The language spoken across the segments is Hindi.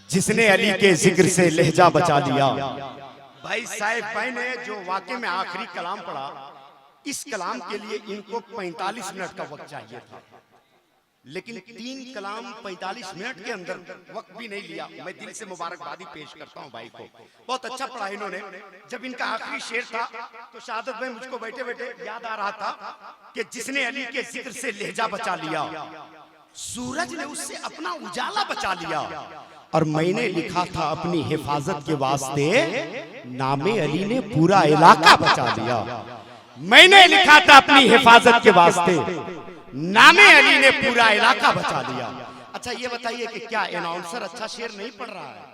जिसने अली के जिक्र से लहजा बचा लिया। भाई साहिब भाई ने जो वाकई में आखिरी कलाम पढ़ा, इस कलाम के लिए इनको 45 मिनट का वक्त चाहिए था, लेकिन 3 कलाम 45 मिनट के अंदर वक्त भी नहीं लिया। मैं दिल से मुबारकबादी पेश करता हूं भाई को, बहुत अच्छा पढ़ा इन्होंने। जब इनका आखिरी शेर था तो शहादत भाई मुझको बैठे बैठे याद आ रहा था कि जिसने अली के जिक्र से लहजा बचा लिया, सूरज ने उससे अपना उजाला बचा लिया, और मैंने लिखा था अपनी हिफाजत के वास्ते, नामे अली ने पूरा इलाका बचा लिया। मैंने लिखा था अपनी हिफाजत के वास्ते, नामे अली ने पूरा इलाका बचा लिया। अच्छा ये बताइए कि क्या अनाउंसर अच्छा शेर नहीं पढ़ रहा है?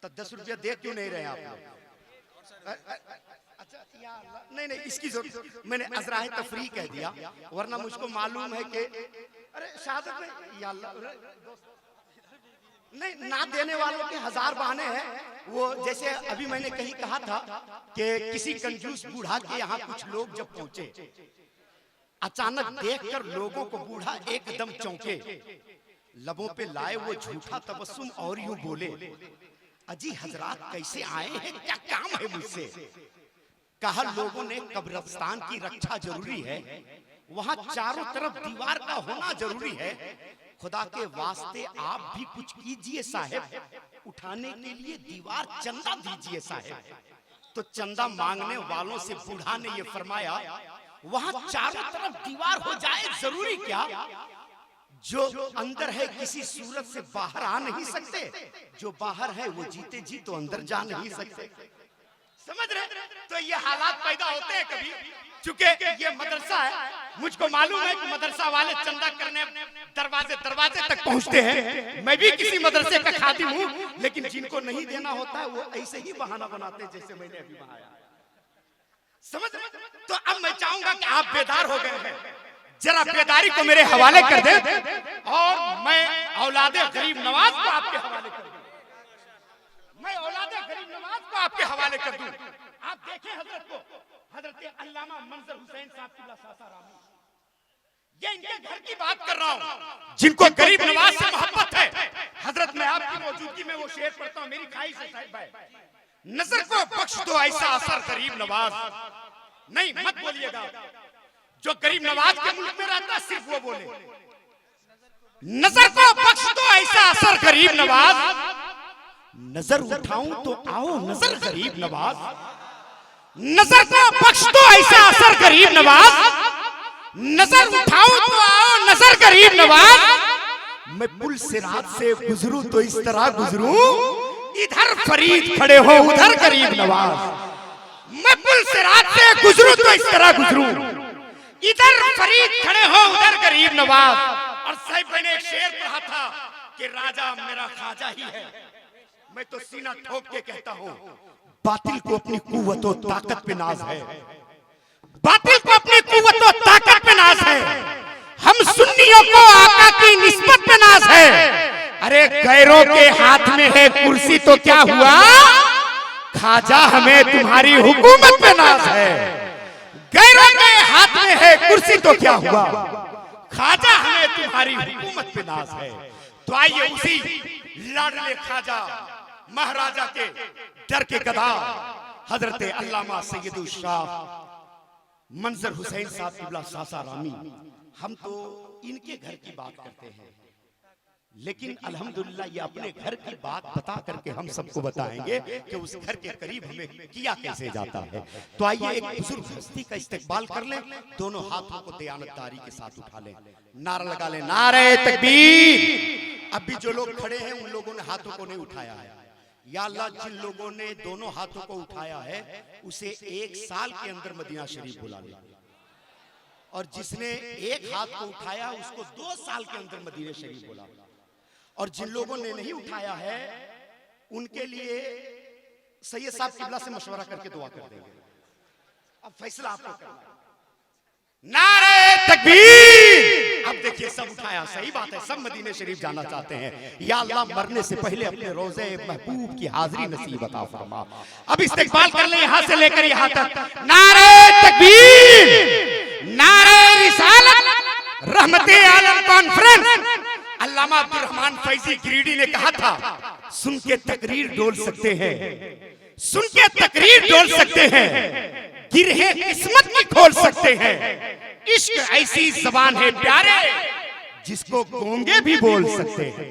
तो 10 रुपया दे क्यों नहीं रहे आप लोग? अच्छा नहीं नहीं, इसकी जरूरत, मैंने अजराह तफरी कह दिया, वरना मुझको मालूम है कि अरे शहादत में या नहीं, ना देने वालों के 1000 बहाने हैं। वो जैसे अभी मैंने कहीं कहा था कि किसी कंजूस बूढ़ा के यहाँ कुछ लोग जब पहुंचे, अचानक देखकर लोगों को बूढ़ा एकदम चौंके, लबों पे लाए वो झूठा तबस्सुम और यूं बोले, अजी हजरात कैसे आए हैं, क्या काम है मुझसे? कहा लोगों ने कब्रिस्तान की रक्षा जरूरी है, वहां चारों तरफ दीवार का होना जरूरी है, खुदा के वास्ते आप भी कुछ कीजिए साहब, उठाने के लिए दीवार चंदा दीजिए साहब। तो चंदा मांगने वालों से बूढ़ा ने ये फरमाया, वहां चारों तरफ दीवार हो जाए जरूरी क्या? जो अंदर है किसी सूरत से बाहर आ नहीं सकते, जो बाहर है वो जीते जी तो अंदर जा नहीं सकते। समझ रहे? तो ये हालात पैदा होते हैं कभी, चूंकि ये मदरसा है, मुझको मालूम है कि मदरसा वाले चंदा करने दरवाजे दरवाजे तक पहुंचते हैं। मैं भी किसी मदरसे का खादिम हूं, लेकिन जिनको नहीं देना होता है वो ऐसे ही बहाना बनाते हैं, जैसे मैंने अभी बनाया। समझ रहे? तो अब मैं चाहूंगा कि आप बेदार हो गए हैं, जरा बेदारी को मेरे हवाले कर दे, और मैं औलादे गरीब नवाज को आपके हवाले कर दूं। मैं औलादे गरीब नवाज को आपके हवाले कर दूं। आप देखें हजरत को, हजरत अल्लामा मंजर हुसैन साहब किबला सासारामी, ये इनके घर की बात कर रहा हूं, जिनको गरीब नवाज से मोहब्बत है। हजरत मैं आपकी मौजूदगी में वो शेर पढ़ता हूं, मेरी ख्वाहिश है साहिब भाई, नजर को बख्श दो ऐसा असर गरीब नवाज, नहीं मत बोलिएगा, जो गरीब नवाज के मुल्क में रहता है सिर्फ वो बोले, नजर को बख्श दो ऐसा असर गरीब नवाज, नजर उठाऊं तो आओ नजर गरीब नवाज, नजर को बख्श दो ऐसा असर गरीब नवाज, नजर उठाऊं तो आओ नजर गरीब नवाज। मैं पुल सिरात से गुजरूं तो इस तरह गुजरूं, इधर फरीद खड़े हो उधर गरीब नवाज। मैं पुल सिरात से गुजरूं तो इस तरह गुजरूं, इधर फरीद खड़े हो उधर गरीब नवाज। और साहिब मैंने एक शेर पढ़ा था कि राजा मेरा खाजा ही है। मैं तो सीना ठोक के कहता हूं, बातिल को अपनी कुव्वत और ताकत पे नाज है, बातिल को अपनी कुव्वत और ताकत पे नाज है, हम सुन्नियों को आका की निस्बत पे नाज है। अरे गैरों के हाथ में है कुर्सी तो क्या हुआ, खाजा हमें तुम्हारी हुकूमत पे नाज है। गैरों के हाथ में है कुर्सी तो क्या हुआ, खाजा हमें तुम्हारी हुकूमत पे नाज है। तो आइए उसी लाडले खाजा महाराजा के डर के गदा हजरत अल्लामा सैयदुल शाह मंजर हुसैन साहब किबला सासारामी, हम तो इनके घर की बात करते हैं, लेकिन अल्हम्दुलिल्लाह ये अपने घर की बात बता करके हम सबको बताएंगे कि उस घर के करीब हमें किया कैसे जाता है। तो आइए एक बुजुर्ग हस्ती का इस्तकबाल कर लें, दोनों हाथों को दयानतदारी के साथ उठा लें, नारा लगा लें, नारे तकबीर। अभी जो लोग खड़े हैं उन लोगों ने हाथों को नहीं उठाया है, या अल्लाह जिन लोगों ने दोनों हाथों को उठाया है उसे 1 साल के अंदर मदीना शरीफ बुला ले, और जिसने एक हाथ को उठाया उसको 2 साल के अंदर मदीना शरीफ बुला, और जिन लोगों ने नहीं उठाया है उनके लिए सैयद साहब किबला से मशवरा करके दुआ कर देंगे। अब फैसला आपको करना है। नारे तकबीर। अब देखिए सब उठाया, सही बात है, सब मदीने शरीफ जाना चाहते हैं। या अल्लाह मरने से पहले अपने रोजे महबूब की हाजिरी नसीब अता फरमा। अब इस्तेकबाल कर ले यहां से लेकर यहां तक। नारे तकबीर, नारे रिसालत, रहमते आलम कॉन्फ्रेंस, अल्लामा अब्दुल रहमान फैजी गिरिडी ने कहा था, सुन के तकरीर डोल सकते हैं, सुन के तकरीर डोल सकते हैं, गिरहे किस्मत की खोल सकते हैं। इश्क ऐसी जबान है प्यारे, जिसको गूंगे भी बोल सकते हैं।